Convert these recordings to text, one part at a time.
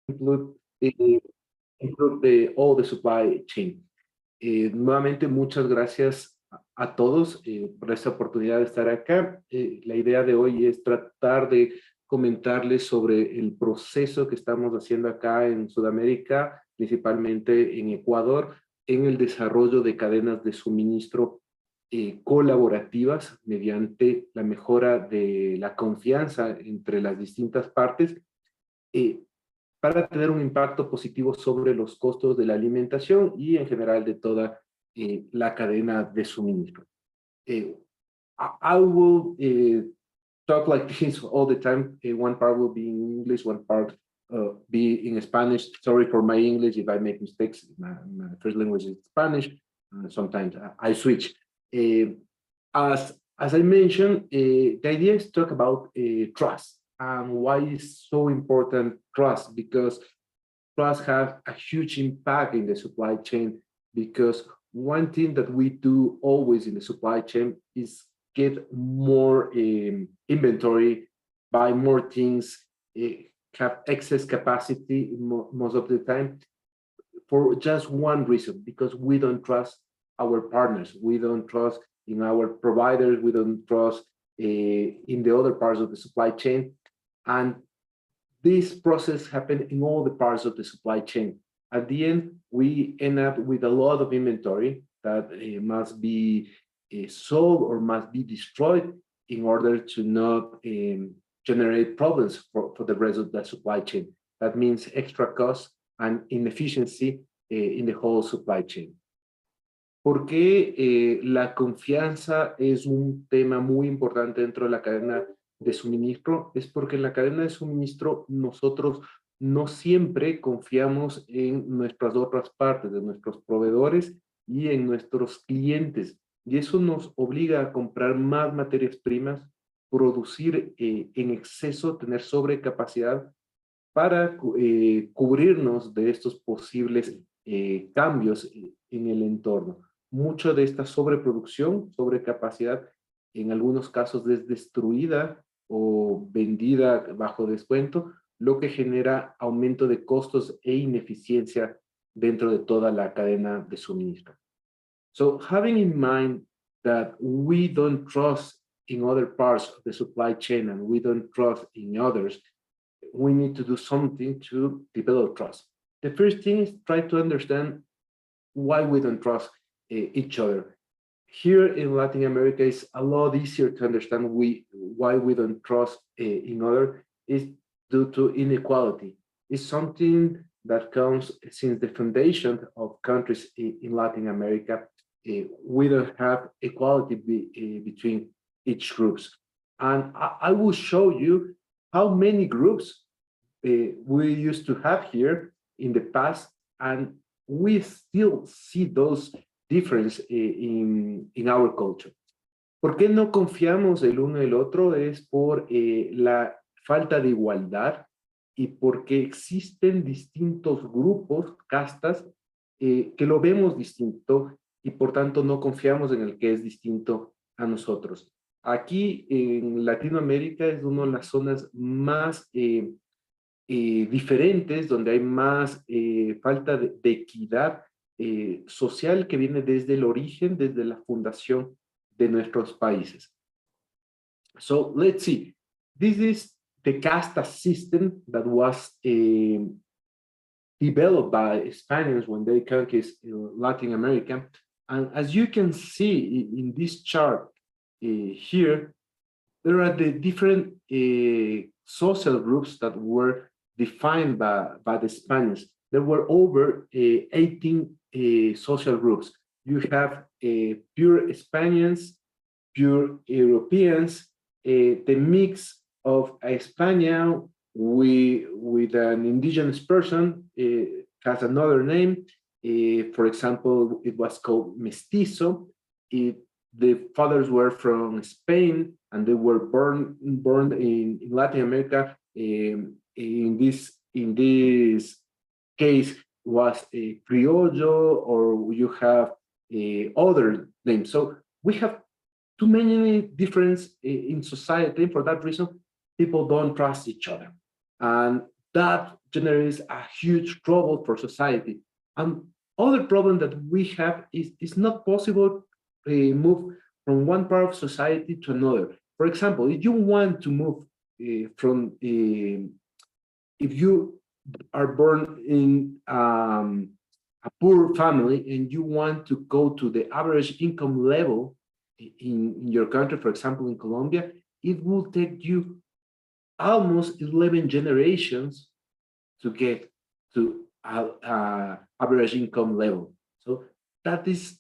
include, all the supply chain. Nuevamente, muchas gracias a todos por esta oportunidad de estar acá. La idea de hoy es tratar de comentarles sobre el proceso que estamos haciendo acá en Sudamérica, principalmente en Ecuador, en el desarrollo de cadenas de suministro colaborativas mediante la mejora de la confianza entre las distintas partes eh, para tener un impacto positivo sobre los costos de la alimentación y en general de toda la cadena de suministro. Eh, I will talk like this all the time. One part will be in English, one part be in Spanish. Sorry for my English if I make mistakes. My first language is Spanish. Sometimes I switch. As I mentioned, the idea is to talk about trust and why it's so important trust, because trust has a huge impact in the supply chain, because one thing that we do always in the supply chain is get more inventory, buy more things, have excess capacity most of the time for just one reason, because we don't trust our partners, we don't trust in our providers, we don't trust in the other parts of the supply chain. And this process happened in all the parts of the supply chain. At the end, we end up with a lot of inventory that must be sold or must be destroyed in order to not generate problems for the rest of the supply chain. That means extra cost and inefficiency in the whole supply chain. ¿Por qué la confianza es un tema muy importante dentro de la cadena de suministro? Es porque en la cadena de suministro nosotros no siempre confiamos en nuestras otras partes, de nuestros proveedores y en nuestros clientes. Y eso nos obliga a comprar más materias primas, producir en exceso, tener sobrecapacidad para cubrirnos de estos posibles cambios en el entorno. Mucho de esta sobreproducción, sobrecapacidad, en algunos casos es destruida o vendida bajo descuento, lo que genera aumento de costos e ineficiencia dentro de toda la cadena de suministro. So having in mind that we don't trust in other parts of the supply chain and we don't trust in others, we need to do something to develop trust. The first thing is try to understand why we don't trust each other. Here in Latin America, it's a lot easier to understand why we don't trust in other is due to inequality. It's something that comes since the foundation of countries in Latin America. We don't have equality between each groups. And I will show you how many groups we used to have here in the past, and we still see those difference in our culture. ¿Por qué no confiamos el uno el otro? Es por la falta de igualdad y porque existen distintos grupos, castas, que lo vemos distinto y por tanto no confiamos en el que es distinto a nosotros. Aquí en Latinoamérica es una de las zonas más diferentes, donde hay más falta de equidad social que viene desde el origen, desde la fundación de nuestros países. So let's see. This is the Caste System that was developed by Spaniards when they conquered Latin America. And as you can see in this chart here, there are the different social groups that were defined by the Spaniards. There were over 18 social groups. You have pure Spaniards, pure Europeans, the mix of a Spaniard with an indigenous person has another name. For example, it was called mestizo. The fathers were from Spain and they were born in Latin America. In this case was a criollo, or you have other names. So we have too many differences in society. For that reason, people don't trust each other. And that generates a huge trouble for society. And other problem that we have is it's not possible to move from one part of society to another. For example, if you want to move if you are born in a poor family and you want to go to the average income level in your country, for example, in Colombia, it will take you almost 11 generations to get to average income level. So that is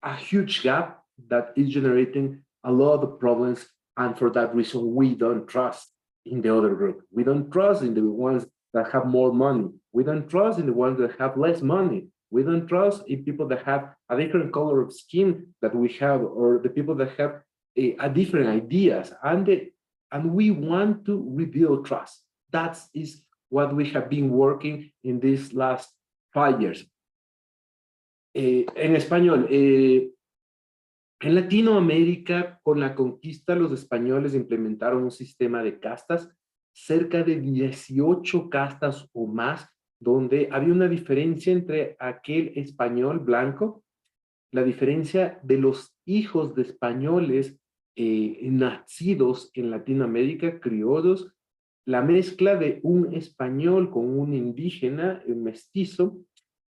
a huge gap that is generating a lot of problems. And for that reason, we don't trust in the other group. We don't trust in the ones that have more money. We don't trust in the ones that have less money. We don't trust in people that have a different color of skin that we have, or the people that have a different ideas. And we want to rebuild trust. That is what we have been working in these last 5 years. En español, en Latinoamérica, con la conquista, los españoles implementaron un sistema de castas, cerca de 18 castas o más, donde había una diferencia entre aquel español blanco, la diferencia de los hijos de españoles nacidos en Latinoamérica, criollos, la mezcla de un español con un indígena, un mestizo,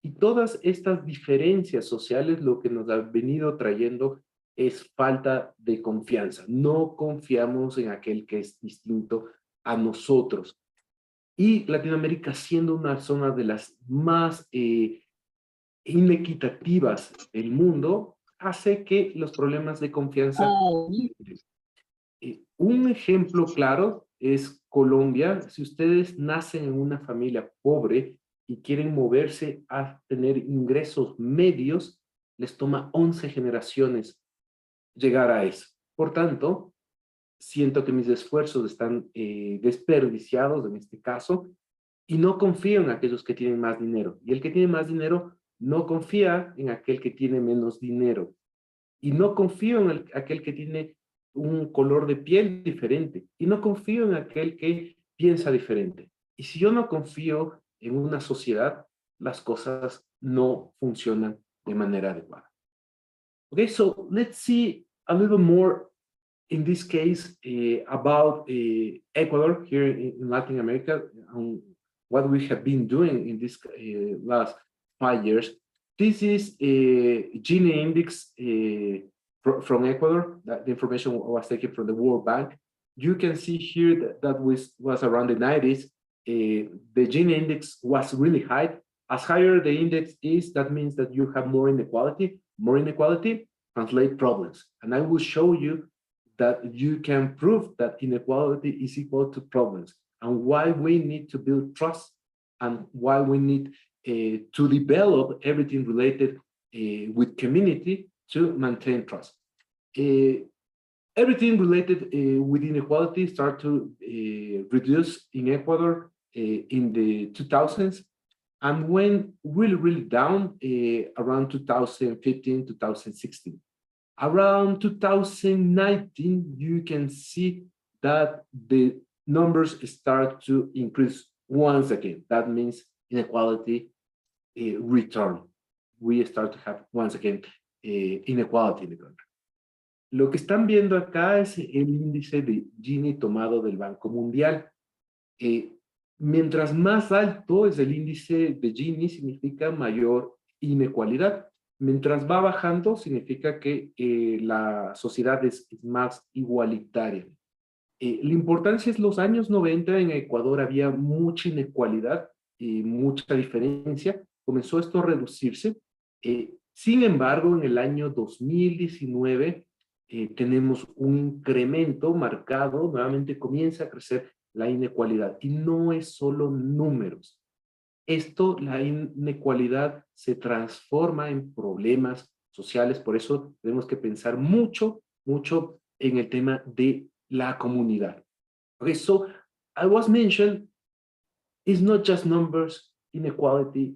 y todas estas diferencias sociales lo que nos ha venido trayendo es falta de confianza. No confiamos en aquel que es distinto a nosotros. Y Latinoamérica, siendo una zona de las más inequitativas del mundo, hace que los problemas de confianza... un ejemplo claro es Colombia. Si ustedes nacen en una familia pobre y quieren moverse a tener ingresos medios, les toma 11 generaciones llegar a eso. Por tanto, siento que mis esfuerzos están desperdiciados en este caso y no confío en aquellos que tienen más dinero. Y el que tiene más dinero no confía en aquel que tiene menos dinero. Y no confío en aquel que tiene un color de piel diferente. Y no confío en aquel que piensa diferente. Y si yo no confío en una sociedad, las cosas no funcionan de manera adecuada. Okay, so let's see a little more in this case about Ecuador here in Latin America, what we have been doing in this last 5 years. This is a Gini index from Ecuador. That the information was taken from the World Bank. You can see here that was around the 90s. The Gini index was really high. As higher the index is, that means that you have more inequality. More inequality translate problems. And I will show you that you can prove that inequality is equal to problems, and why we need to build trust, and why we need to develop everything related with community to maintain trust. Everything related with inequality started to reduce in Ecuador in the 2000s, and went really, really down around 2015, 2016. Around 2019, you can see that the numbers start to increase once again. That means inequality return. We start to have once again inequality in the country. Lo que están viendo acá es el índice de Gini tomado del Banco Mundial. Mientras más alto es el índice de Gini, significa mayor inequalidad. Mientras va bajando, significa que la sociedad es más igualitaria. La importancia es los años 90 en Ecuador había mucha inequalidad y mucha diferencia. Comenzó esto a reducirse. Sin embargo, en el año 2019 tenemos un incremento marcado. Nuevamente comienza a crecer la inequalidad. Y no es solo números. Esto, la inequalidad, se transforma en problemas sociales. Por eso tenemos que pensar mucho, mucho en el tema de la comunidad. Okay, so I was mentioned, it's not just numbers, inequality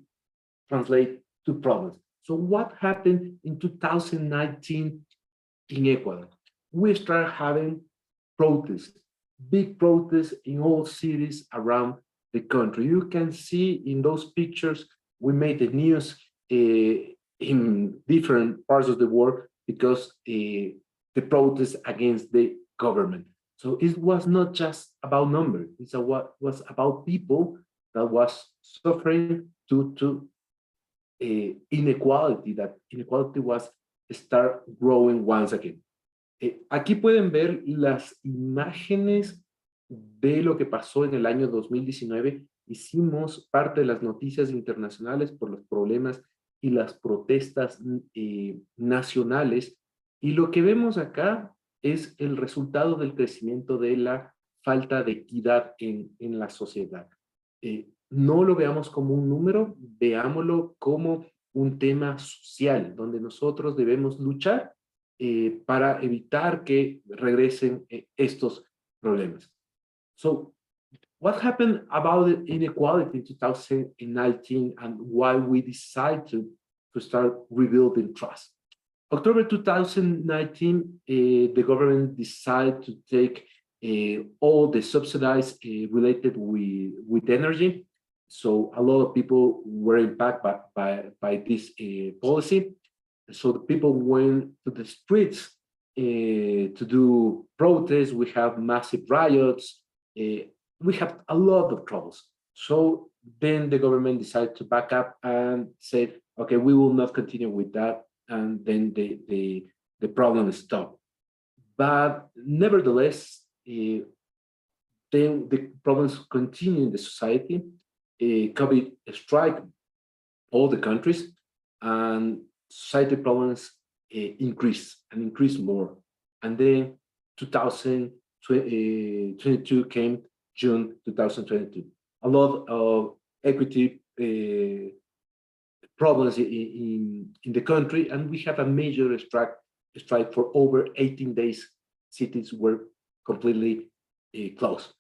translate to problems. So what happened in 2019 in Ecuador? We started having protests, big protests in all cities around the country. You can see in those pictures, we made the news in different parts of the world because the protest against the government. So it was not just about numbers, it's what was about people that was suffering due to inequality, that inequality was start growing once again. Aquí pueden ver las imágenes de lo que pasó en el año 2019. Hicimos parte de las noticias internacionales por los problemas y las protestas nacionales. Y lo que vemos acá es el resultado del crecimiento de la falta de equidad en la sociedad. No lo veamos como un número, veámoslo como un tema social, donde nosotros debemos luchar para evitar que regresen estos problemas. So, what happened about the inequality in 2019 and why we decided to start rebuilding trust? October 2019, the government decided to take all the subsidies related with energy. So a lot of people were impacted by this policy. So the people went to the streets to do protests. We have massive riots. We have a lot of troubles. So then the government decided to back up and said, okay, we will not continue with that. And then the problem stopped. But nevertheless, then the problems continue in the society. COVID struck all the countries, and society problems increase and increase more. And then 2022 came, June 2022. A lot of equity problems in the country, and we have a major strike for over 18 days. Cities were completely closed.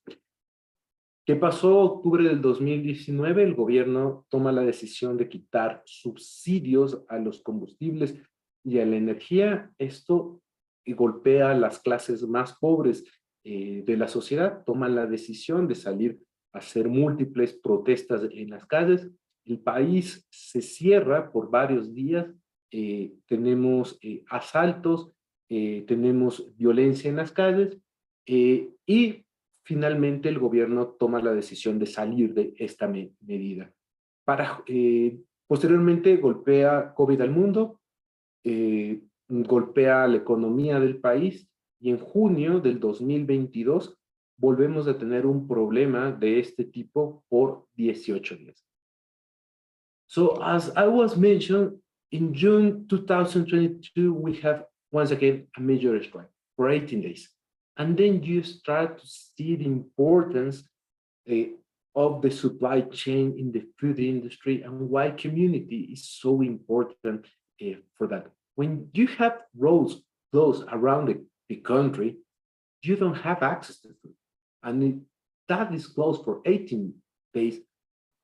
¿Qué pasó? Octubre del 2019, el gobierno toma la decisión de quitar subsidios a los combustibles y a la energía. Esto golpea a las clases más pobres de la sociedad. Toman la decisión de salir a hacer múltiples protestas en las calles. El país se cierra por varios días. Tenemos asaltos, tenemos violencia en las calles y finalmente el gobierno toma la decisión de salir de esta medida. Posteriormente golpea COVID al mundo, golpea la economía del país y en junio del 2022 volvemos a tener un problema de este tipo por 18 días. So as I was mentioned, in June 2022, we have once again a major strike for 18 days. And then you start to see the importance of the supply chain in the food industry and why community is so important for that. When you have roads closed around the country, you don't have access to food. And that is closed for 18 days.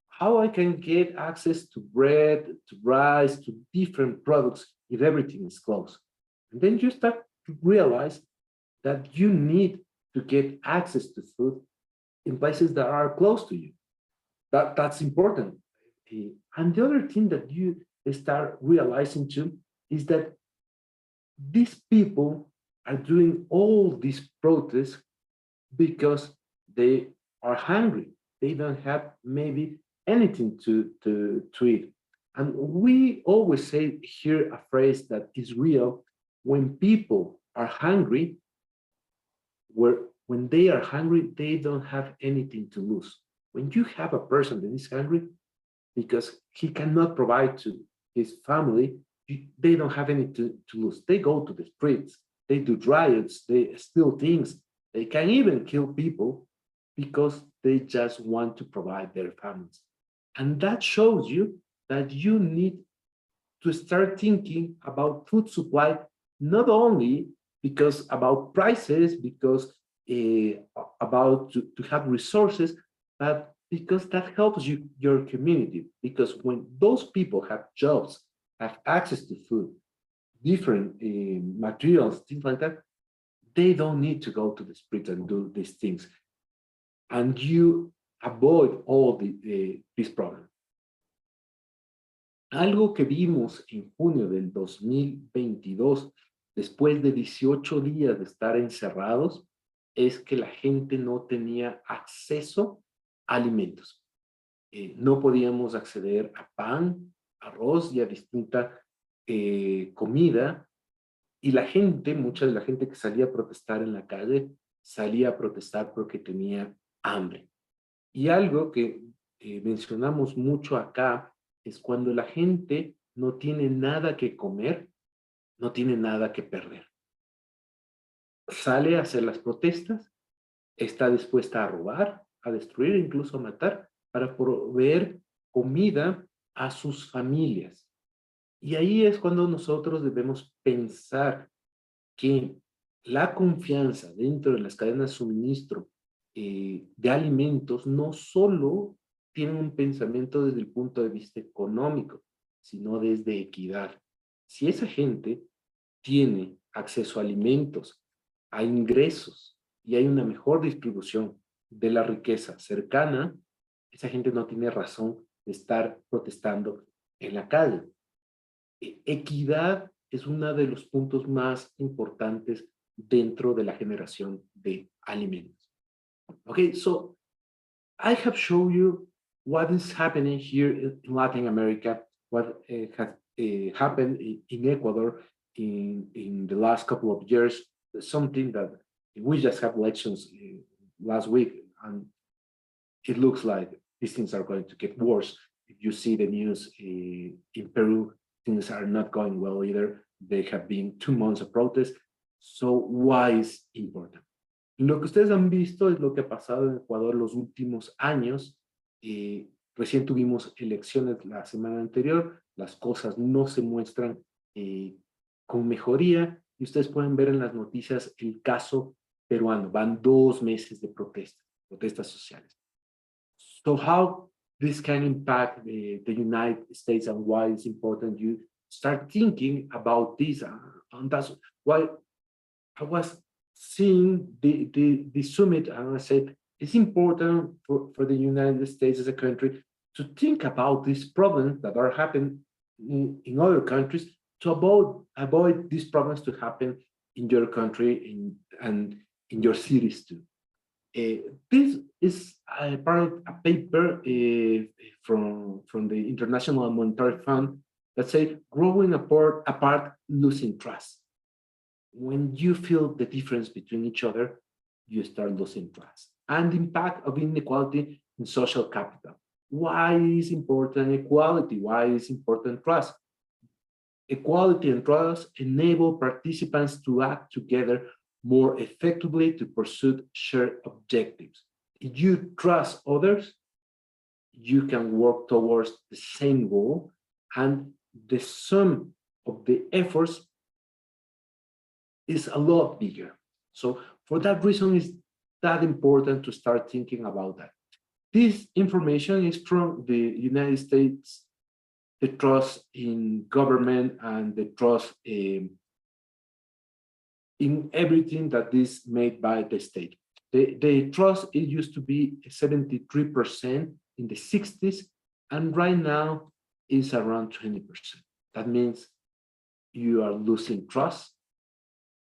How I can get access to bread, to rice, to different products if everything is closed? And then you start to realize that you need to get access to food in places that are close to you. That's important. And the other thing that you start realizing too is that these people are doing all these protests because they are hungry. They don't have maybe anything to eat. And we always say here a phrase that is real: when people are hungry, when they are hungry, they don't have anything to lose. When you have a person that is hungry because he cannot provide to his family, they don't have anything to lose. They go to the streets, they do riots, they steal things, they can even kill people because they just want to provide their families. And that shows you that you need to start thinking about food supply, not only because about prices, because about to have resources, but because that helps you, your community. Because when those people have jobs, have access to food, different materials, things like that, they don't need to go to the street and do these things. And you avoid all this problem. Algo que vimos en junio del 2022, después de 18 días de estar encerrados, es que la gente no tenía acceso a alimentos. No podíamos acceder a pan, arroz y a distinta comida, y la gente, mucha de la gente que salía a protestar en la calle, salía a protestar porque tenía hambre. Y algo que mencionamos mucho acá es cuando la gente no tiene nada que comer, no tiene nada que perder. Sale a hacer las protestas, está dispuesta a robar, a destruir, incluso a matar, para proveer comida a sus familias. Y ahí es cuando nosotros debemos pensar que la confianza dentro de las cadenas de suministro de alimentos no solo tiene un pensamiento desde el punto de vista económico, sino desde equidad. Si esa gente tiene acceso a alimentos, a ingresos y hay una mejor distribución de la riqueza cercana, esa gente no tiene razón de estar protestando en la calle. Equidad es uno de los puntos más importantes dentro de la generación de alimentos. Okay, so I have shown you what is happening here in Latin America, what has happened in Ecuador in the last couple of years, something that we just had elections last week, and it looks like these things are going to get worse. If you see the news in Peru, things are not going well either. They have been 2 months of protest. So why is important? Lo que ustedes han visto es lo que ha pasado en Ecuador los últimos años. Recién tuvimos elecciones la semana anterior, las cosas no se muestran con mejoría, y ustedes pueden ver en las noticias el caso peruano. Van 2 meses de protestas sociales. So how this can impact the United States, and why it's important you start thinking about this, and that's why I was seeing the summit, and I said, it's important for the United States as a country to think about these problems that are happening in other countries, to avoid these problems to happen in your country and in your cities too. This is a paper from the International Monetary Fund that says growing apart, losing trust. When you feel the difference between each other, you start losing trust. And the impact of inequality in social capital. Why is important equality? Why is important trust? Equality and trust enable participants to act together more effectively to pursue shared objectives. If you trust others, you can work towards the same goal, and the sum of the efforts is a lot bigger. So for that reason, it's that important to start thinking about that. This information is from the United States, the trust in government and the trust in everything that is made by the state. The trust, it used to be 73% in the 60s, and right now is around 20%. That means you are losing trust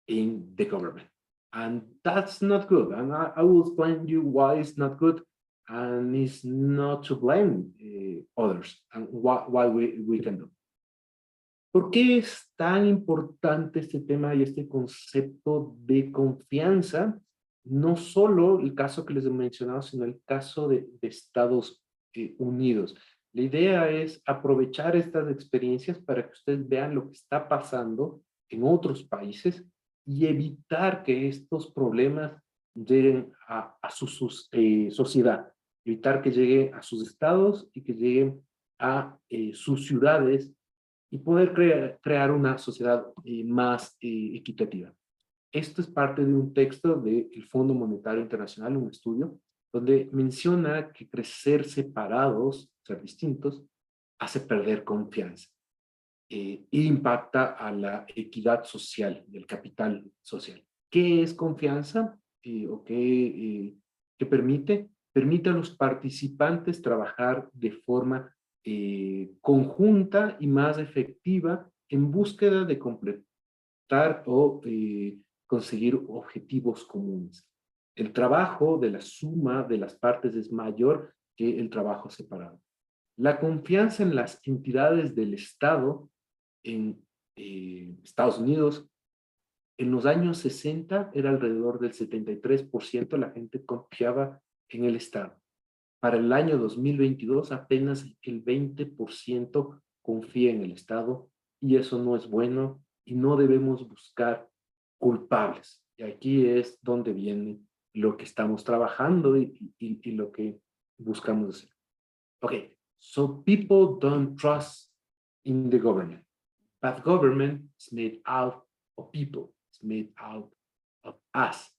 in the government, and that's not good. And I will explain you why it's not good, and it's not to blame others, and why we can do. ¿Por qué es tan importante este tema y este concepto de confianza? No solo el caso que les he mencionado, sino el caso de Estados Unidos. La idea es aprovechar estas experiencias para que ustedes vean lo que está pasando en otros países y evitar que estos problemas lleguen a su sociedad, evitar que lleguen a sus estados y que lleguen a sus ciudades, y poder crear una sociedad más equitativa. Esto es parte de un texto del Fondo Monetario Internacional, un estudio, donde menciona que crecer separados, ser distintos, hace perder confianza e impacta a la equidad social y el capital social. ¿Qué es confianza? ¿O qué permite? permite a los participantes trabajar de forma conjunta y más efectiva en búsqueda de completar o conseguir objetivos comunes. El trabajo de la suma de las partes es mayor que el trabajo separado. La confianza en las entidades del Estado en Estados Unidos, en los años 60 era alrededor del 73% la gente confiaba en el Estado. Para el año 2022 apenas el 20% confía en el Estado y eso no es bueno y no debemos buscar culpables. Y aquí es donde viene lo que estamos trabajando y lo que buscamos hacer. Okay, so people don't trust in the government, but government is made out of people. It's made out of us.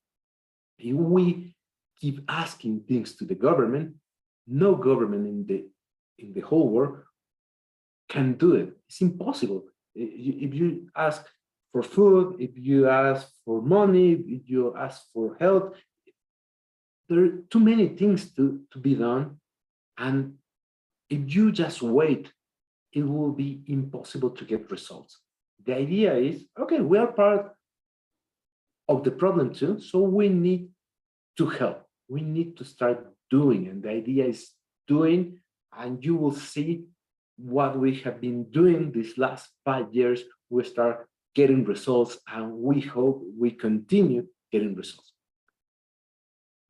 If we keep asking things to the government, no government in the whole world can do it. It's impossible. If you ask for food, if you ask for money, if you ask for help, there are too many things to be done. And if you just wait, it will be impossible to get results. The idea is, okay, we are part of the problem too, so we need to help. We need to start doing, and the idea is doing, and you will see what we have been doing these last 5 years. We start getting results, and we hope we continue getting results.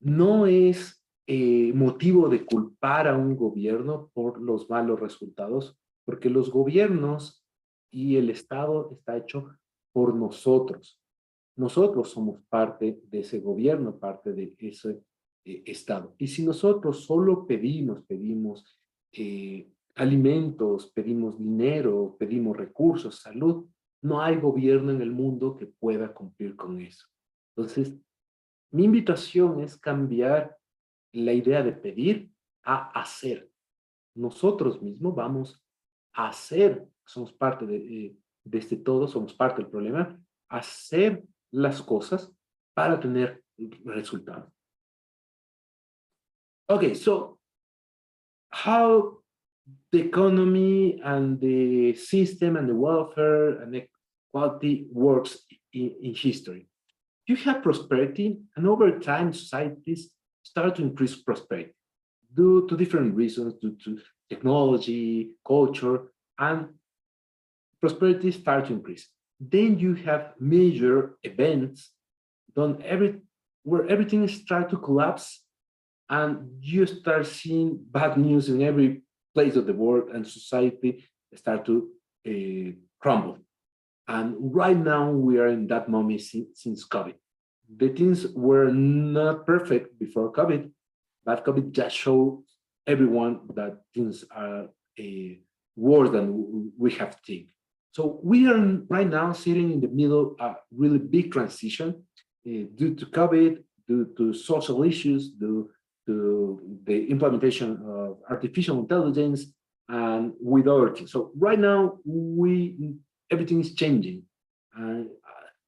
No es motivo de culpar a un gobierno por los malos resultados, porque los gobiernos y el Estado está hecho por nosotros. Nosotros somos parte de ese gobierno, parte de ese Estado. Y si nosotros solo pedimos alimentos, pedimos dinero, pedimos recursos, salud, no hay gobierno en el mundo que pueda cumplir con eso. Entonces, mi invitación es cambiar la idea de pedir a hacer. Nosotros mismos vamos a hacer, somos parte de este todo, somos parte del problema, hacer las cosas para tener resultados. Okay, so how the economy and the system and the welfare and equality works in history. You have prosperity, and over time, societies start to increase prosperity due to different reasons, due to technology, culture, and prosperity starts to increase. Then you have major events where everything starts to collapse, and you start seeing bad news in every place of the world, and society start to crumble. And right now we are in that moment since COVID. The things were not perfect before COVID, but COVID just showed everyone that things are worse than we have think. So we are right now sitting in the middle of a really big transition due to COVID, due to social issues, due to the implementation of artificial intelligence, and with other things. So right now, everything is changing. And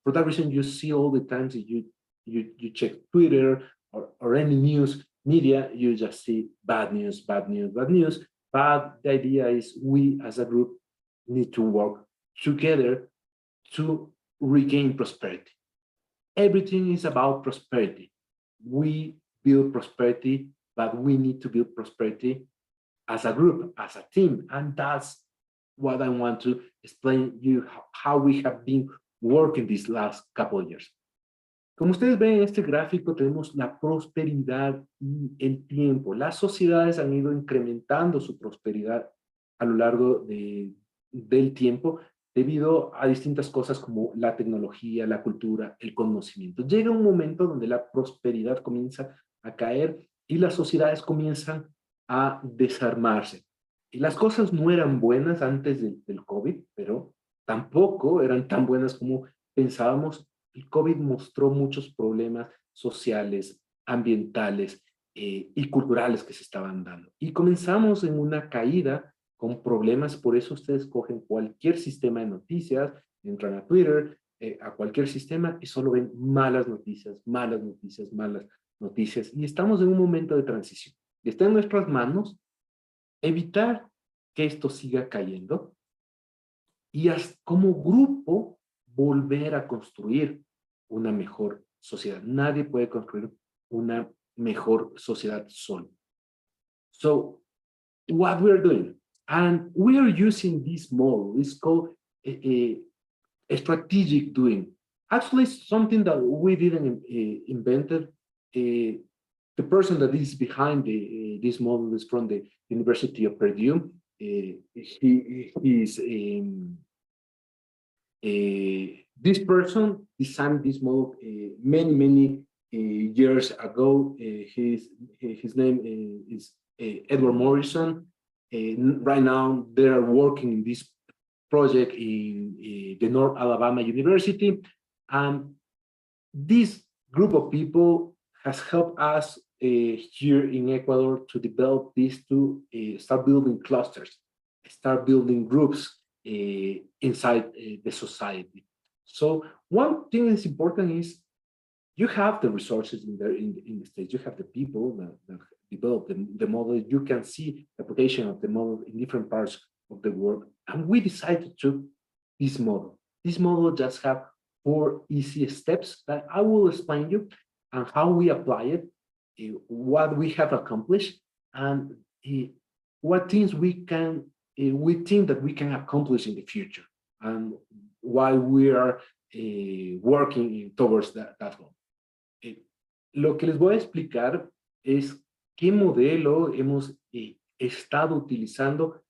for that reason, you see all the times that you check Twitter or any news media, you just see bad news, bad news, bad news. But the idea is we as a group need to work together to regain prosperity. Everything is about prosperity. We build prosperity, but we need to build prosperity as a group, as a team. And that's what I want to explain you how we have been working these last couple of years. Como ustedes ven en este gráfico, tenemos la prosperidad y el tiempo. Las sociedades han ido incrementando su prosperidad a lo largo del tiempo debido a distintas cosas como la tecnología, la cultura, el conocimiento. Llega un momento donde la prosperidad comienza a caer y las sociedades comienzan a desarmarse. Y las cosas no eran buenas antes del COVID, pero tampoco eran tan buenas como pensábamos. El COVID mostró muchos problemas sociales, ambientales y culturales que se estaban dando. Y comenzamos en una caída con problemas, por eso ustedes cogen cualquier sistema de noticias, entran a Twitter, a cualquier sistema y solo ven malas noticias, malas noticias, malas noticias y estamos en un momento de transición. Y está en nuestras manos evitar que esto siga cayendo y como grupo volver a construir una mejor sociedad. Nadie puede construir una mejor sociedad solo. So, what we're doing, and we are using this model, it's called a strategic doing. Actually, it's something that we didn't invented. The person that is behind this model is from the University of Purdue. He is this person designed this model many years ago. His name is Edward Morrison. Right now, they are working in this project in the North Alabama University, and this group of people has helped us here in Ecuador to develop this to start building clusters, start building groups inside the society. So one thing that's important is you have the resources in the States, you have the people that develop the model, you can see the application of the model in different parts of the world, and we decided to this model. This model just have 4 easy steps that I will explain you and how we apply it, what we have accomplished, and what things we think that we can accomplish in the future, and why we are working towards that goal. Lo que les voy a explicar es qué modelo hemos estado utilizando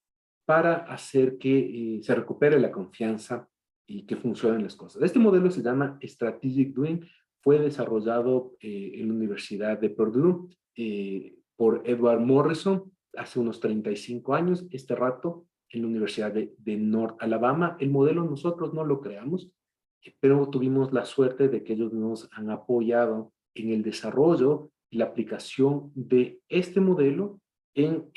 para hacer que se recupere la confianza y que funcionen las cosas. Este modelo se llama Strategic Doing, fue desarrollado en la Universidad de Purdue por Edward Morrison hace unos 35 años, este rato en la Universidad de North Alabama. El modelo nosotros no lo creamos, pero tuvimos la suerte de que ellos nos han apoyado en el desarrollo y la aplicación de este modelo en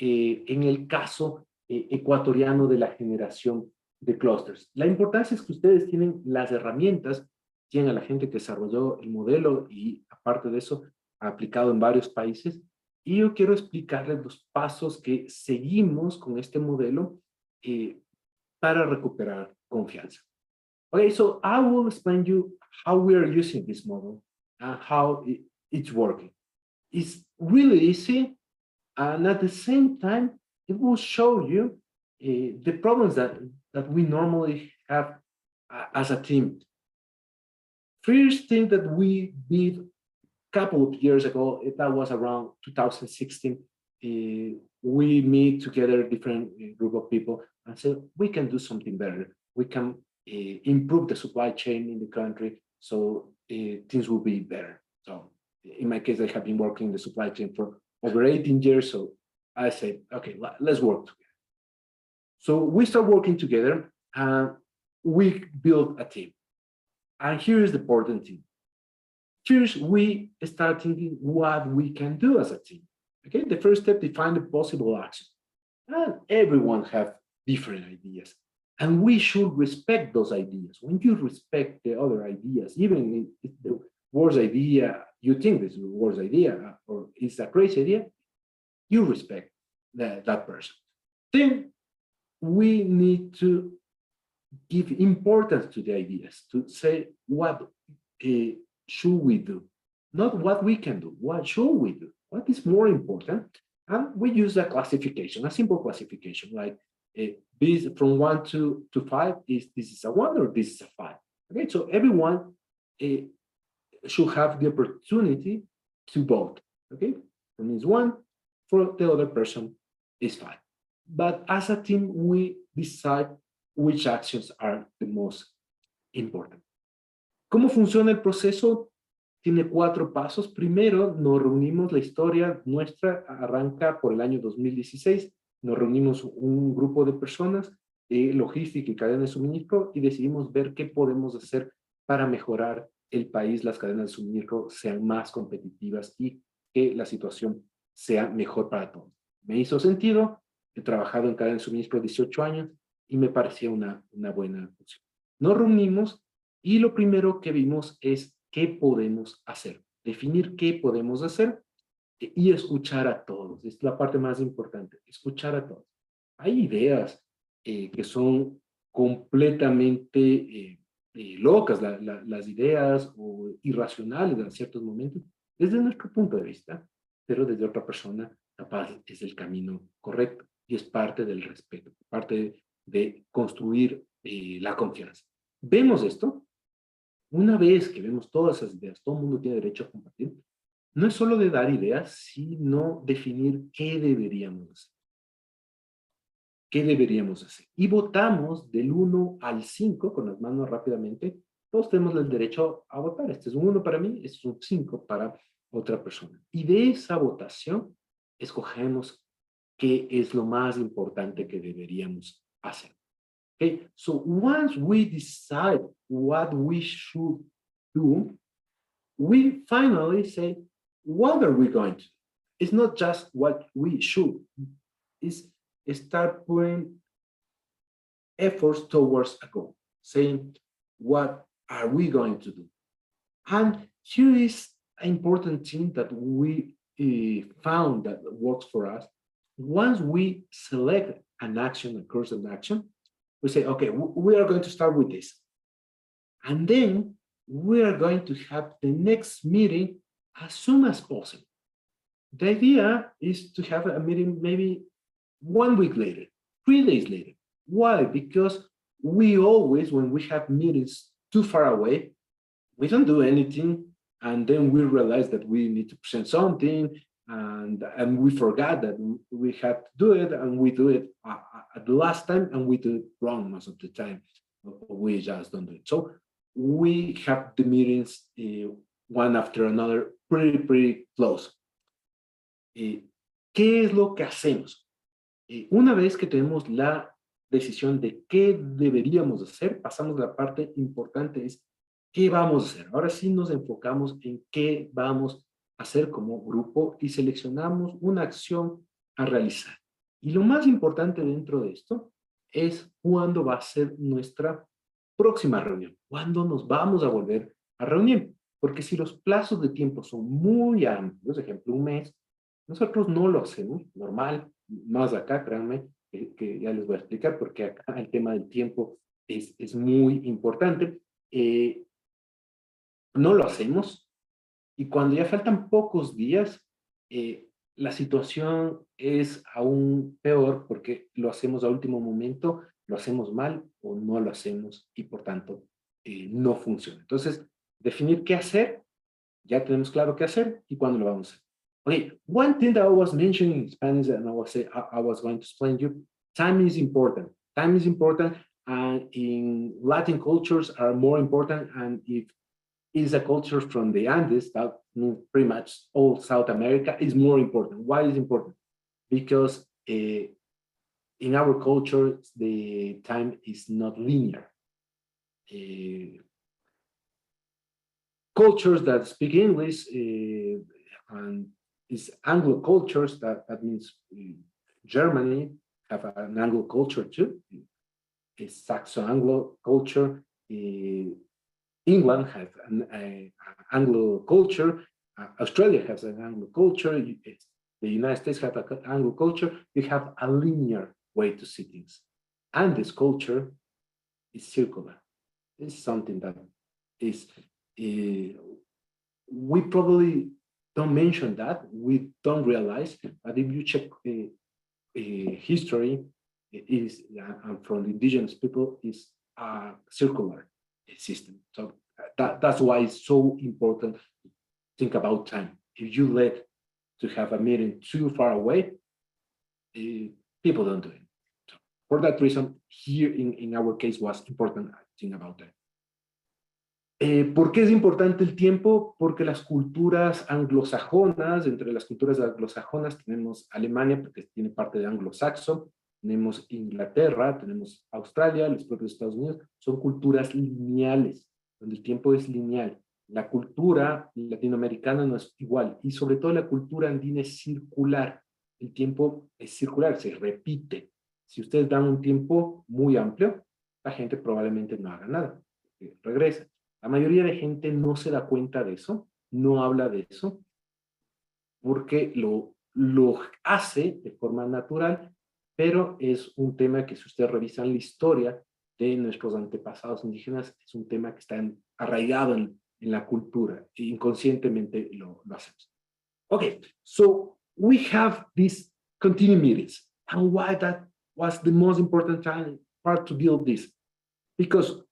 el caso ecuatoriano de la generación de clusters. La importancia es que ustedes tienen las herramientas, tienen a la gente que desarrolló el modelo y aparte de eso, ha aplicado en varios países. Y yo quiero explicarles los pasos que seguimos con este modelo para recuperar confianza. Okay, so I will explain you how we are using this model and how it's working. It's really easy, and at the same time, it will show you the problems that we normally have as a team. First thing that we did a couple of years ago, that was around 2016, we meet together different group of people and said, we can do something better. We can improve the supply chain in the country so things will be better. So in my case, I have been working in the supply chain for over 18 years. So I said, okay, let's work together. So we start working together and we build a team. And here is the important thing. First, we start thinking what we can do as a team. Okay, the first step, define the possible actions. And everyone have different ideas. And we should respect those ideas. When you respect the other ideas, even if the worst idea, you think this is the worst idea or it's a crazy idea, you respect that person. Then we need to give importance to the ideas, to say what should we do? Not what we can do, what should we do? What is more important? And we use a classification, a simple classification, like this from 1 to 5, this is a 1 or this is a 5. Okay, so everyone should have the opportunity to vote. Okay, for me is 1, for the other person is 5. But as a team, we decide which actions are the most important. ¿Cómo funciona el proceso? Tiene 4 pasos. Primero, nos reunimos, la historia nuestra arranca por el año 2016. Nos reunimos un grupo de personas, logística y cadena de suministro, y decidimos ver qué podemos hacer para mejorar el país, las cadenas de suministro sean más competitivas y que la situación sea mejor para todos. Me hizo sentido, he trabajado en cadena de suministro 18 años y me parecía una buena opción. Nos reunimos y lo primero que vimos es qué podemos hacer. definir qué podemos hacer y escuchar a todos. Es la parte más importante, escuchar a todos. Hay ideas que son completamente locas, las ideas o irracionales en ciertos momentos, desde nuestro punto de vista, pero desde otra persona, capaz es el camino correcto y es parte del respeto, parte de construir la confianza. Vemos esto, una vez que vemos todas esas ideas, todo el mundo tiene derecho a compartir, no es solo de dar ideas, sino definir qué deberíamos hacer. ¿Qué deberíamos hacer? Y votamos del 1 al 5 con las manos rápidamente. Todos tenemos el derecho a votar. Este es un 1 para mí, este es un 5 para otra persona. Y de esa votación escogemos qué es lo más importante que deberíamos hacer. Okay? So once we decide what we should do, we finally say, what are we going to do? It's not just what we should. It's start putting efforts towards a goal, saying, what are we going to do? And here is an important thing that we found that works for us. Once we select an action, a course of action, we say, okay, we are going to start with this. And then we are going to have the next meeting as soon as possible. The idea is to have a meeting maybe 1 week later, 3 days later. Why? Because we always, when we have meetings too far away, we don't do anything. And then we realize that we need to present something and we forgot that we had to do it and we do it at the last time and we do it wrong most of the time. We just don't do it. So we have the meetings one after another pretty close. ¿Qué es lo que hacemos? Una vez que tenemos la decisión de qué deberíamos hacer, pasamos a la parte importante, es qué vamos a hacer. Ahora sí nos enfocamos en qué vamos a hacer como grupo y seleccionamos una acción a realizar. Y lo más importante dentro de esto es cuándo va a ser nuestra próxima reunión, cuándo nos vamos a volver a reunir. Porque si los plazos de tiempo son muy amplios, por ejemplo, un mes, nosotros no lo hacemos normal, más acá, créanme, que ya les voy a explicar, porque acá el tema del tiempo es muy importante. No lo hacemos y cuando ya faltan pocos días, la situación es aún peor porque lo hacemos a último momento, lo hacemos mal o no lo hacemos y por tanto no funciona. Entonces, definir qué hacer, ya tenemos claro qué hacer y cuándo lo vamos a hacer. Okay, one thing that I was mentioning in Spanish and I was going to explain to you, time is important. Time is important and in Latin cultures are more important and if is a culture from the Andes, that means pretty much all South America, is more important. Why is important? Because in our culture, the time is not linear. Cultures that speak English and is Anglo cultures, that means Germany have an Anglo culture too, a Saxo-Anglo culture, England has an Anglo culture, Australia has an Anglo culture, the United States have an Anglo culture. You have a linear way to see things. And this culture is circular. It's something that is, we probably don't mention that, we don't realize, but if you check history, is from the indigenous people, is circular system. So that's why it's so important to think about time. If you let to have a meeting too far away, people don't do it. So for that reason, here in our case was important to think about that. ¿Por qué es importante el tiempo? Porque las culturas anglosajonas, entre las culturas anglosajonas tenemos Alemania, porque tiene parte de anglosaxo, tenemos Inglaterra, tenemos Australia, los propios Estados Unidos, son culturas lineales, donde el tiempo es lineal. La cultura latinoamericana no es igual, y sobre todo la cultura andina es circular. El tiempo es circular, se repite. Si ustedes dan un tiempo muy amplio, la gente probablemente no haga nada, regresa. La mayoría de gente no se da cuenta de eso, no habla de eso, porque lo hace de forma natural, pero es un tema que si ustedes revisan la historia de nuestros antepasados indígenas, es un tema que está arraigado en la cultura, e inconscientemente lo hacemos. Okay, so we have these continuing meetings, and why that was the most important part to build this, because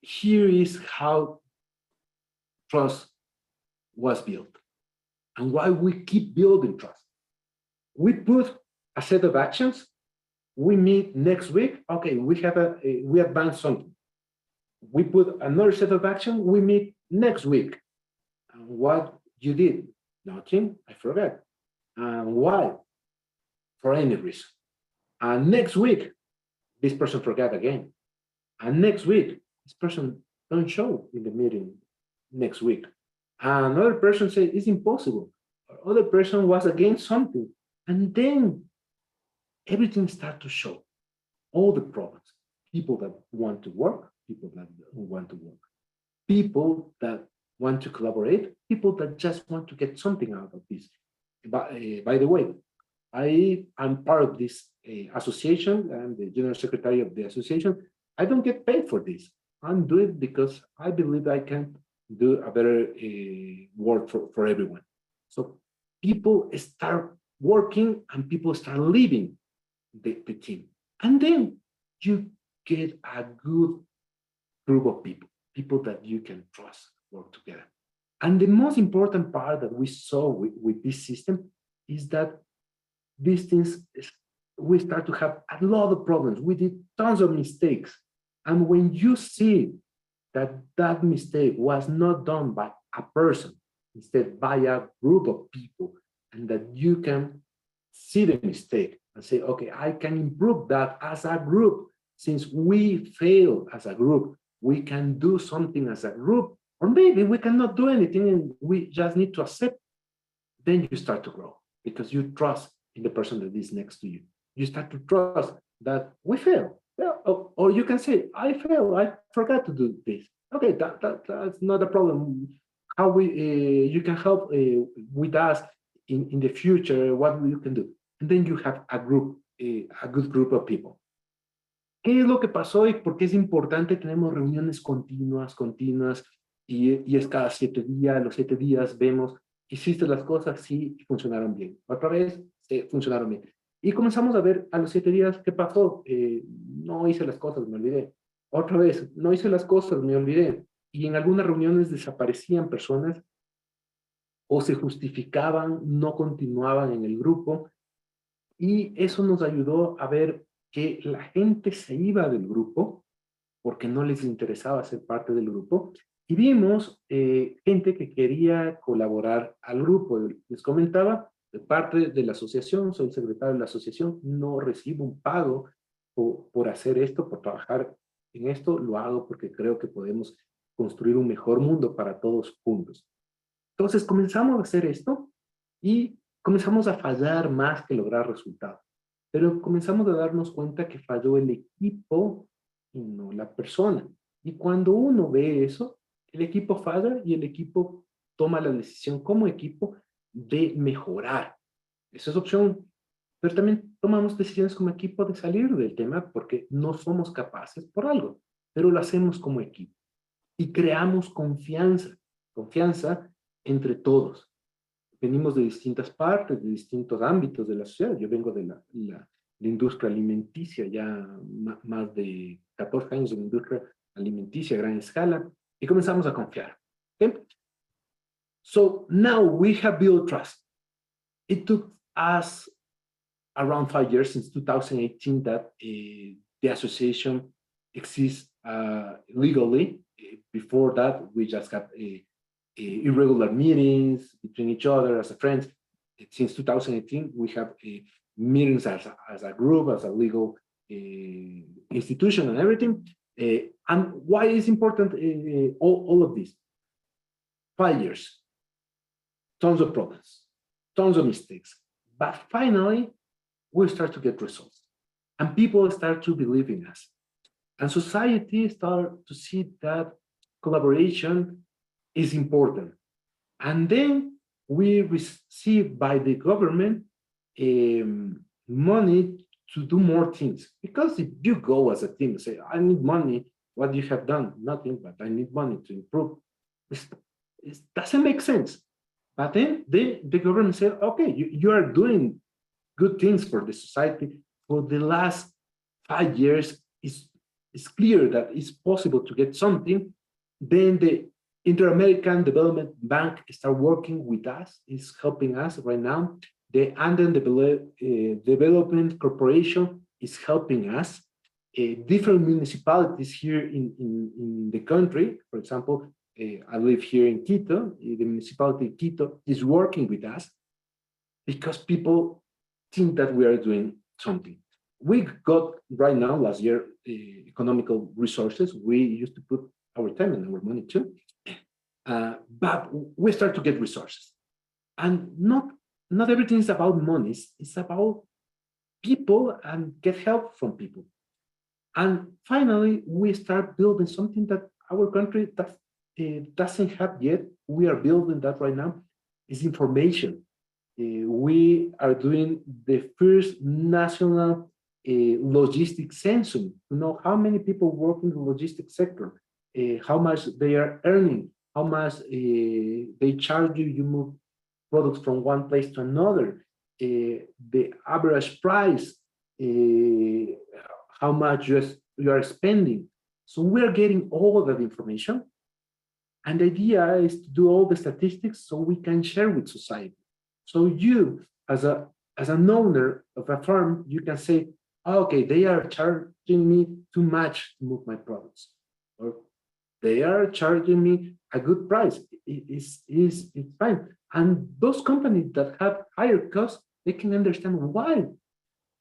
here is how trust was built and why we keep building trust. We put a set of actions. We meet next week. Okay, we advance something. We put another set of action. We meet next week. And what you did? Nothing. I forgot. And why? For any reason. And next week, this person forgot again. And next week, this person don't show in the meeting next week. And another person said it's impossible. Or other person was against something. And then everything started to show all the problems. People that want to work, people that don't want to work, people that want to collaborate, people that just want to get something out of this. By the way, I am part of this association. I'm the general secretary of the association. I don't get paid for this. I'm doing it because I believe I can do a better work for everyone. So people start working and people start leaving the team. And then you get a good group of people, people that you can trust work together. And the most important part that we saw with this system is that these things, we start to have a lot of problems. We did tons of mistakes. And when you see that that mistake was not done by a person, instead by a group of people, and that you can see the mistake and say, okay, I can improve that as a group. Since we fail as a group, we can do something as a group, or maybe we cannot do anything and we just need to accept. Then you start to grow because you trust in the person that is next to you. You start to trust that we fail. Yeah, or you can say, I fail, I forgot to do this. Okay, that's not a problem. How you can help with us in the future, what you can do. And then you have a group, a good group of people. ¿Qué es lo que pasó y por qué es importante? Tenemos reuniones continuas, y es cada 7 días, los 7 días vemos, hiciste las cosas, sí, funcionaron bien. Otra vez, funcionaron bien. Y comenzamos a ver a los 7 días qué pasó. No hice las cosas, me olvidé. Otra vez, no hice las cosas, me olvidé. Y en algunas reuniones desaparecían personas o se justificaban, no continuaban en el grupo. Y eso nos ayudó a ver que la gente se iba del grupo porque no les interesaba ser parte del grupo. Y vimos gente que quería colaborar al grupo. Les comentaba, de parte de la asociación, soy secretario de la asociación, no recibo un pago por hacer esto, por trabajar en esto. Lo hago porque creo que podemos construir un mejor mundo para todos juntos. Entonces comenzamos a hacer esto y comenzamos a fallar más que lograr resultados. Pero comenzamos a darnos cuenta que falló el equipo y no la persona. Y cuando uno ve eso, el equipo falla y el equipo toma la decisión como equipo de mejorar. Esa es opción. Pero también tomamos decisiones como equipo de salir del tema porque no somos capaces por algo, pero lo hacemos como equipo. Y creamos confianza entre todos. Venimos de distintas partes, de distintos ámbitos de la sociedad. Yo vengo de la industria alimenticia, ya más de 14 años en la industria alimenticia a gran escala, y comenzamos a confiar. Okay? So now we have built trust. It took us around 5 years, since 2018, that the association exists legally. Before that, we just got irregular meetings between each other as a friends. Since 2018, we have meetings as a group, as a legal institution and everything. And why is important all of this? 5 years, tons of problems, tons of mistakes. But finally, we start to get results. And people start to believe in us. And society start to see that collaboration is important. And then we receive by the government money to do more things. Because if you go as a team, say, I need money, what you have done? Nothing, but I need money to improve. It doesn't make sense. But then the government said, okay, you are doing good things for the society. For the last 5 years, it's clear that it's possible to get something. Then the Inter-American Development Bank start working with us, is helping us right now. The Andean Development Corporation is helping us. Different municipalities here in the country, for example, I live here in Quito, the municipality of Quito is working with us because people think that we are doing something. We got right now, last year, economical resources. We used to put our time and our money too. But we start to get resources. And not everything is about money, it's about people and get help from people. And finally, we start building something that our country doesn't have yet. We are building that right now, is information. We are doing the first national logistics census to know how many people work in the logistics sector, how much they are earning, how much they charge you, you move products from one place to another, the average price, how much you are spending. So we're getting all that information. And the idea is to do all the statistics so we can share with society. So you, as an owner of a farm, you can say, okay, they are charging me too much to move my products. Or they are charging me a good price. It's fine. And those companies that have higher costs, they can understand why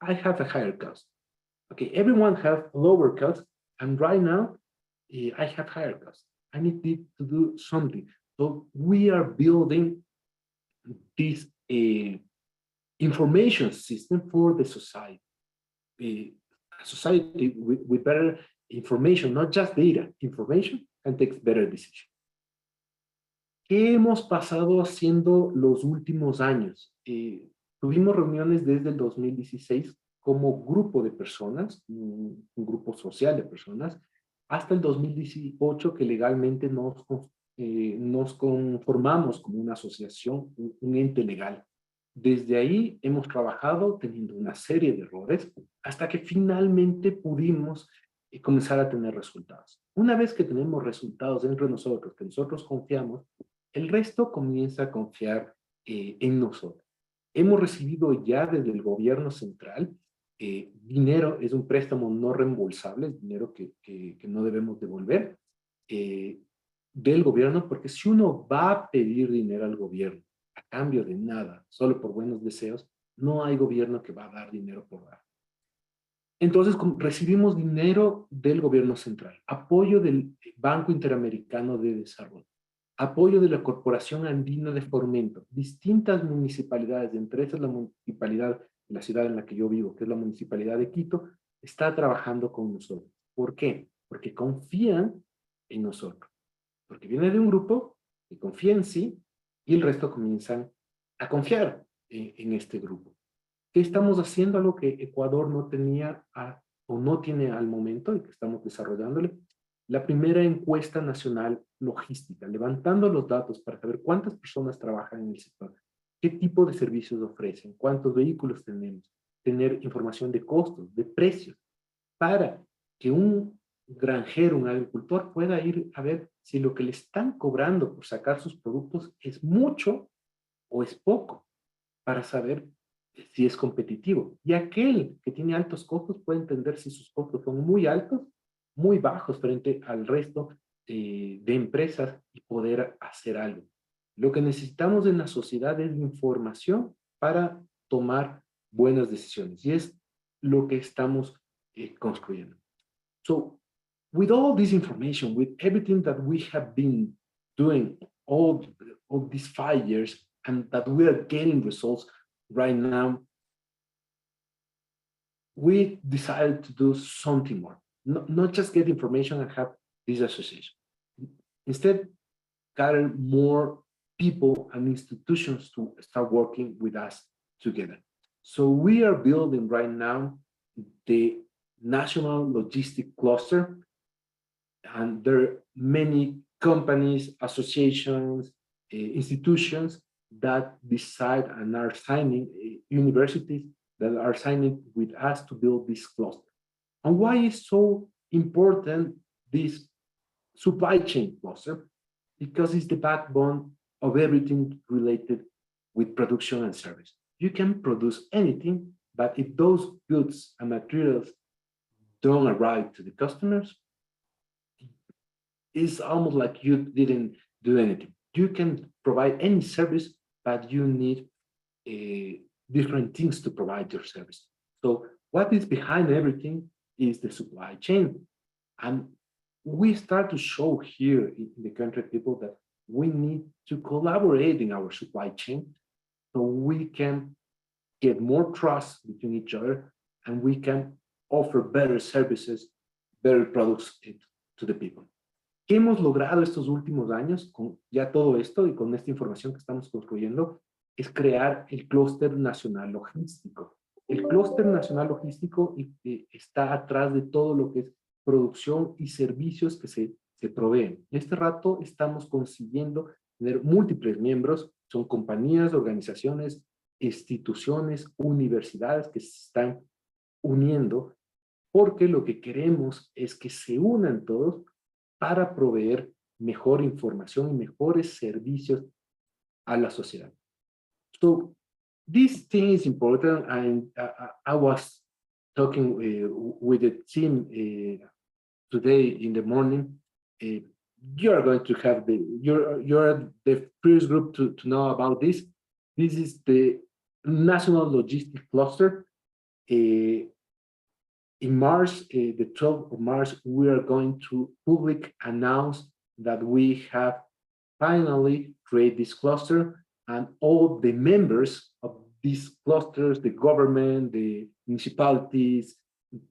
I have a higher cost. Okay, everyone has lower costs, and right now I have higher costs. I need to do something. So we are building this information system for the society. A society with better information, not just data, information, and takes better decisions. ¿Qué hemos pasado haciendo los últimos años? Tuvimos reuniones desde el 2016 como grupo de personas, un grupo social de personas, hasta el 2018 que legalmente nos conformamos como una asociación, un ente legal. Desde ahí hemos trabajado teniendo una serie de errores hasta que finalmente pudimos comenzar a tener resultados. Una vez que tenemos resultados entre nosotros, que nosotros confiamos, el resto comienza a confiar en nosotros. Hemos recibido ya desde el gobierno central dinero, es un préstamo no reembolsable, es dinero que no debemos devolver del gobierno, porque si uno va a pedir dinero al gobierno a cambio de nada, solo por buenos deseos, no hay gobierno que va a dar dinero por dar. Entonces, recibimos dinero del gobierno central, apoyo del Banco Interamericano de Desarrollo, apoyo de la Corporación Andina de Fomento, distintas municipalidades, entre esas la municipalidad de la ciudad en la que yo vivo, que es la municipalidad de Quito, está trabajando con nosotros. ¿Por qué? Porque confían en nosotros. Porque viene de un grupo que confía en sí y el resto comienzan a confiar en este grupo. ¿Qué estamos haciendo? Algo que Ecuador no tenía o no tiene al momento y que estamos desarrollándole. La primera encuesta nacional logística, levantando los datos para saber cuántas personas trabajan en el sector, qué tipo de servicios ofrecen, cuántos vehículos tenemos, tener información de costos, de precios, para que un granjero, un agricultor pueda ir a ver si lo que le están cobrando por sacar sus productos es mucho o es poco, para saber si es competitivo. Y aquel que tiene altos costos puede entender si sus costos son muy altos, muy bajos frente al resto de empresas y poder hacer algo. Lo que necesitamos en la sociedad es información para tomar buenas decisiones y es lo que estamos construyendo. So, with all this information, with everything that we have been doing all these 5 years and that we are getting results right now, we decided to do something more. Not just get information and have this association. Instead, gather more people and institutions to start working with us together. So we are building right now the national logistic cluster, and there are many companies, associations, institutions that decide and are signing, universities that are signing with us to build this cluster. And why is so important this supply chain cluster? Because it's the backbone of everything related with production and service. You can produce anything, but if those goods and materials don't arrive to the customers, it's almost like you didn't do anything. You can provide any service, but you need different things to provide your service. So what is behind everything is the supply chain. And we start to show here in the country people that we need to collaborate in our supply chain so we can get more trust between each other and we can offer better services, better products to the people. ¿Qué hemos logrado estos últimos años con ya todo esto y con esta información que estamos construyendo? Es crear el clúster nacional logístico. El clúster nacional logístico está atrás de todo lo que es producción y servicios que se proveen. En este rato estamos consiguiendo tener múltiples miembros, son compañías, organizaciones, instituciones, universidades que se están uniendo, porque lo que queremos es que se unan todos para proveer mejor información y mejores servicios a la sociedad. So this thing is important, and I was talking with the team today in the morning. You're going to have you're the first group to know about this. This is the National Logistic Cluster. In March, the 12th of March, we are going to public announce that we have finally created this cluster, and all the members of these clusters, the government, the municipalities,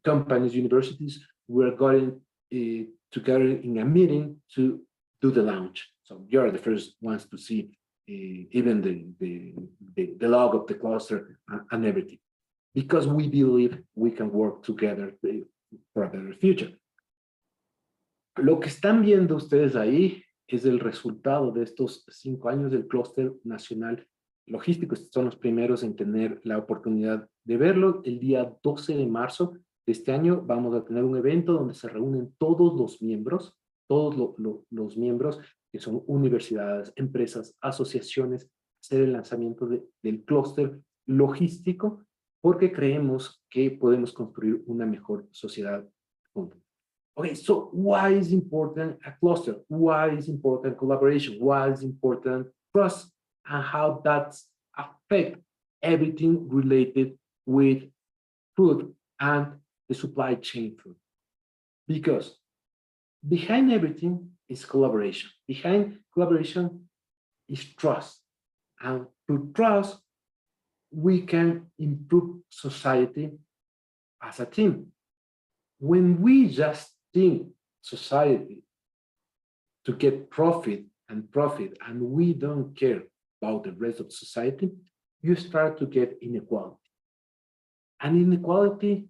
companies, universities, we are going together in a meeting to do the launch. So you're the first ones to see even the log of the cluster and everything, because we believe we can work together for a better future. Lo que están viendo ustedes ahí es el resultado de estos 5 años del clúster nacional logístico. Estos son los primeros en tener la oportunidad de verlo. El día 12 de marzo de este año vamos a tener un evento donde se reúnen todos los miembros, los miembros que son universidades, empresas, asociaciones, hacer el lanzamiento del clúster logístico, porque creemos que podemos construir una mejor sociedad juntos. Okay, so why is important a cluster? Why is important collaboration? Why is important trust? And how that affect everything related with food and the supply chain food? Because behind everything is collaboration. Behind collaboration is trust. And through trust, we can improve society as a team. When we just think society to get profit, and we don't care about the rest of society, you start to get inequality. And inequality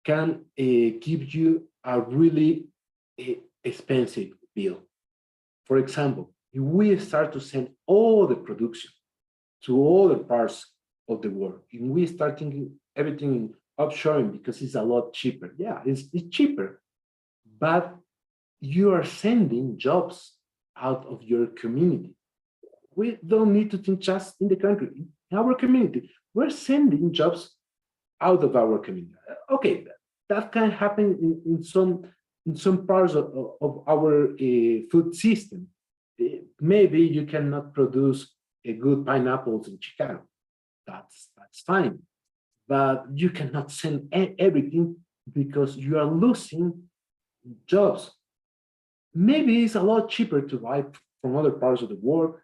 can give you a really expensive bill. For example, if we start to send all the production to other parts of the world, and we start thinking everything in offshoring because it's a lot cheaper. Yeah, it's cheaper, but you are sending jobs out of your community. We don't need to think just in the country, in our community. We're sending jobs out of our community. Okay, that can happen in some parts of our food system. Maybe you cannot produce a good pineapples in Chicago. That's fine. But you cannot send everything because you are losing jobs. Maybe it's a lot cheaper to buy from other parts of the world,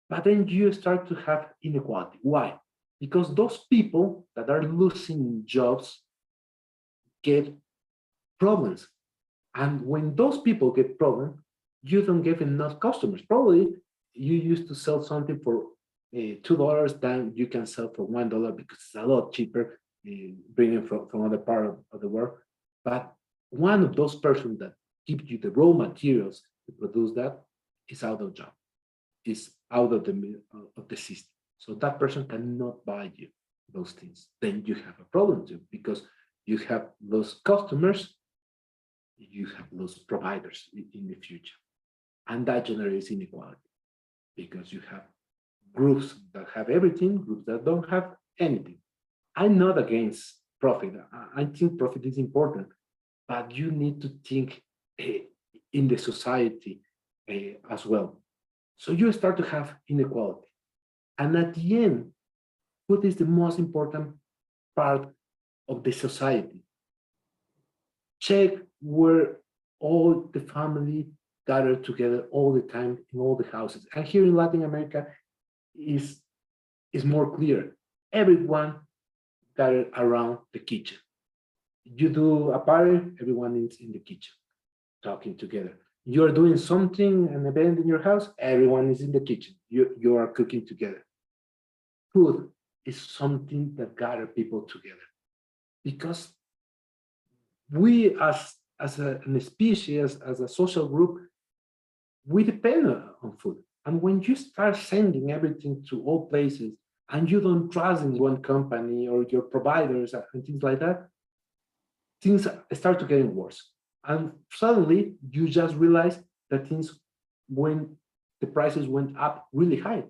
but then you start to have inequality. Why? Because those people that are losing jobs get problems. And when those people get problems, you don't get enough customers. Probably you used to sell something for $2, then you can sell for $1 because it's a lot cheaper bringing from other part of the world. But one of those persons that give you the raw materials to produce that is out of job, is out of the system. So that person cannot buy you those things. Then you have a problem too, because you have those customers, you have those providers in the future. And that generates inequality because you have groups that have everything, groups that don't have anything. I'm not against profit. I think profit is important, but you need to think in the society as well. So you start to have inequality. And at the end, what is the most important part of the society? Check where all the family gather together all the time in all the houses. And here in Latin America is more clear. Everyone gathered around the kitchen. You do a party, everyone is in the kitchen talking together. You're doing something, an event in your house, everyone is in the kitchen. You are cooking together. Food is something that gathers people together because we as a species, as a social group, we depend on food. And when you start sending everything to all places and you don't trust in one company or your providers and things like that, things start to getting worse. And suddenly you just realize that things when the prices went up really high.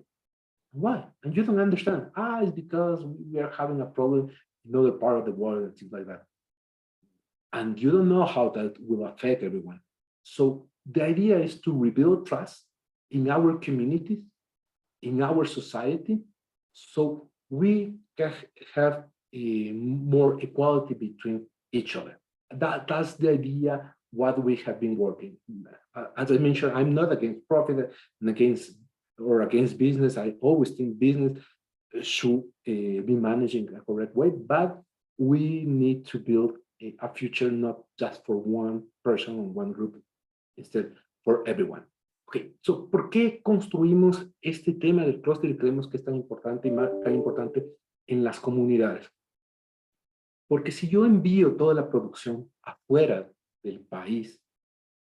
Why? And you don't understand. It's because we are having a problem in other part of the world and things like that. And you don't know how that will affect everyone. So the idea is to rebuild trust in our communities, in our society, so we can have a more equality between each other. That's the idea, what we have been working. As I mentioned, I'm not against profit and against business. I always think business should be managed in a correct way, but we need to build a future not just for one person or one group, instead for everyone. Okay, so ¿por qué construimos este tema del clúster y creemos que es tan importante y tan importante en las comunidades? Porque si yo envío toda la producción afuera del país,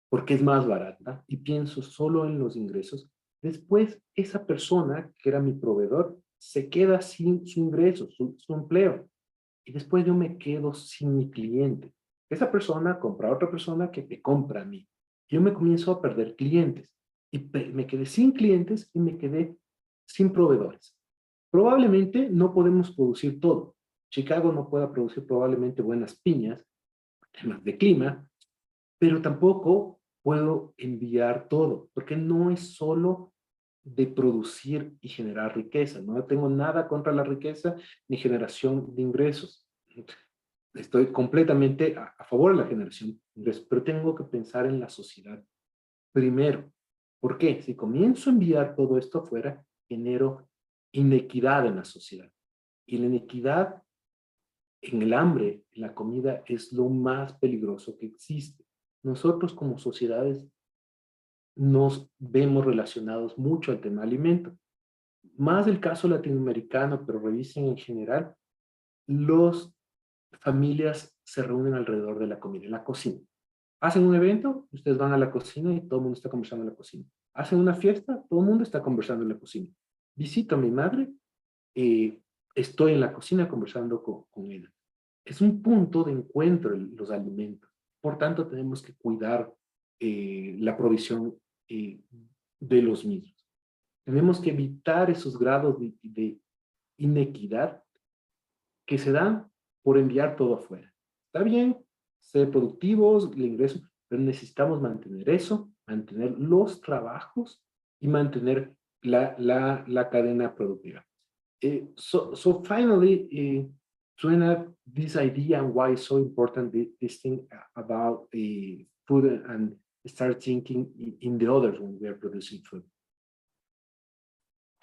porque es más barata y pienso solo en los ingresos, después esa persona que era mi proveedor se queda sin su ingreso, su empleo. Y después yo me quedo sin mi cliente. Esa persona compra a otra persona que te compra a mí. Yo me comienzo a perder clientes. Y me quedé sin clientes y me quedé sin proveedores. Probablemente no podemos producir todo. Chicago no pueda producir probablemente buenas piñas, temas de clima, pero tampoco puedo enviar todo, porque no es solo de producir y generar riqueza. No tengo nada contra la riqueza ni generación de ingresos. Estoy completamente a favor de la generación de ingresos, pero tengo que pensar en la sociedad primero. ¿Por qué? Si comienzo a enviar todo esto afuera, genero inequidad en la sociedad. Y la inequidad en el hambre, en la comida, es lo más peligroso que existe. Nosotros como sociedades nos vemos relacionados mucho al tema alimento. Más del caso latinoamericano, pero revisen en general, las familias se reúnen alrededor de la comida, en la cocina. Hacen un evento, ustedes van a la cocina y todo el mundo está conversando en la cocina. Hacen una fiesta, todo el mundo está conversando en la cocina. Visito a mi madre, estoy en la cocina conversando con ella. Es un punto de encuentro los alimentos. Por tanto, tenemos que cuidar la provisión de los mismos. Tenemos que evitar esos grados de inequidad que se dan por enviar todo afuera. Está bien ser productivos, el ingreso, pero necesitamos mantener eso, mantener los trabajos y mantener la cadena productiva. So finally, to end up this idea and why it's so important, this thing about food and start thinking in the others when we are producing food.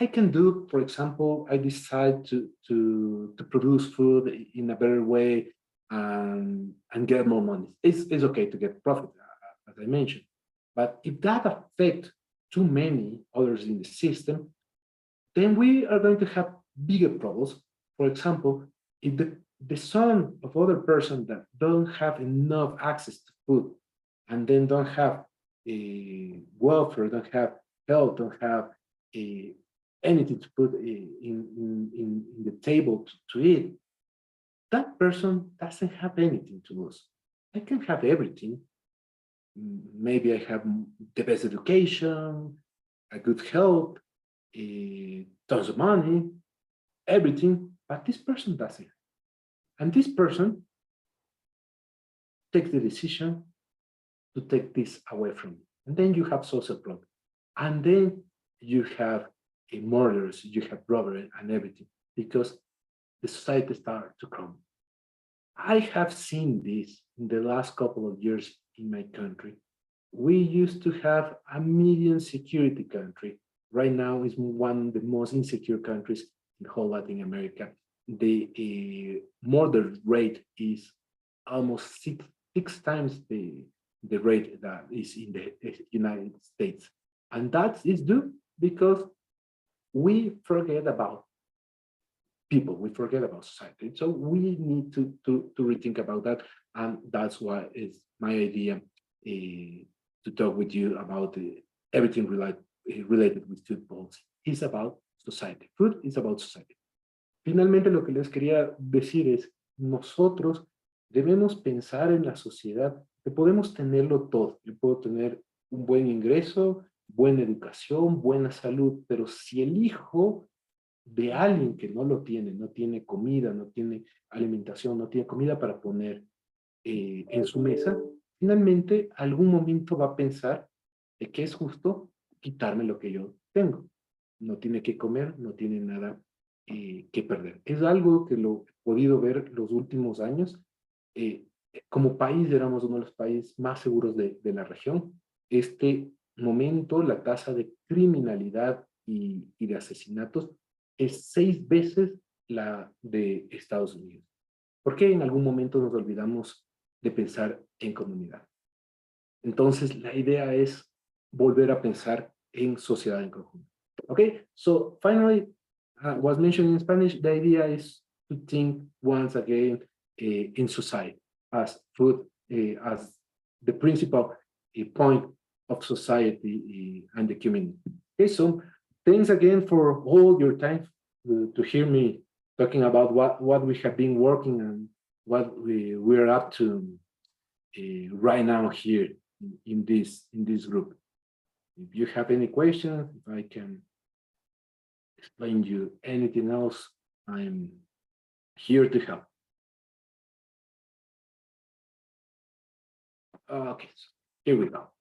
I can do, for example, I decide to produce food in a better way and get more money. It's okay to get profit, as I mentioned. But if that affects too many others in the system, then we are going to have bigger problems. For example, if the son of other person that don't have enough access to food and then don't have a welfare, don't have health, don't have a, anything to put in the table to eat, that person doesn't have anything to lose. I can have everything. Maybe I have the best education, a good health, tons of money, everything, but this person doesn't. And this person takes the decision to take this away from you. And then you have social problem. And then you have murders, you have robbery and everything, because the society starts to crumble. I have seen this in the last couple of years in my country. We used to have a medium security country. Right now is one of the most insecure countries in whole Latin America. The murder rate is almost six times the rate that is in the United States. And that is due because we forget about people, we forget about society. So we need to rethink about that. And that's why it's my idea to talk with you about everything related with food policy. It's about society. Food is about society. Finalmente, lo que les quería decir es, nosotros debemos pensar en la sociedad que podemos tenerlo todo. Yo puedo tener un buen ingreso, buena educación, buena salud, pero si el hijo de alguien que no lo tiene, no tiene comida, no tiene alimentación, no tiene comida para poner en su mesa, finalmente algún momento va a pensar de que es justo quitarme lo que yo tengo. No tiene que comer, no tiene nada que perder. Es algo que lo he podido ver los últimos años. Como país éramos uno de los países más seguros de la región. Este momento la tasa de criminalidad y de asesinatos es 6 veces la de Estados Unidos. ¿Por qué en algún momento nos olvidamos de pensar en comunidad? Entonces, la idea es volver a pensar en sociedad en conjunto. Okay, so finally, was mentioned in Spanish, the idea is to think once again in society as food, as the principal point of society and the community. Okay, so thanks again for all your time to hear me talking about what we have been working and what we're up to right now here in this group. If you have any questions, if I can explain you anything else, I'm here to help. Okay, so here we go.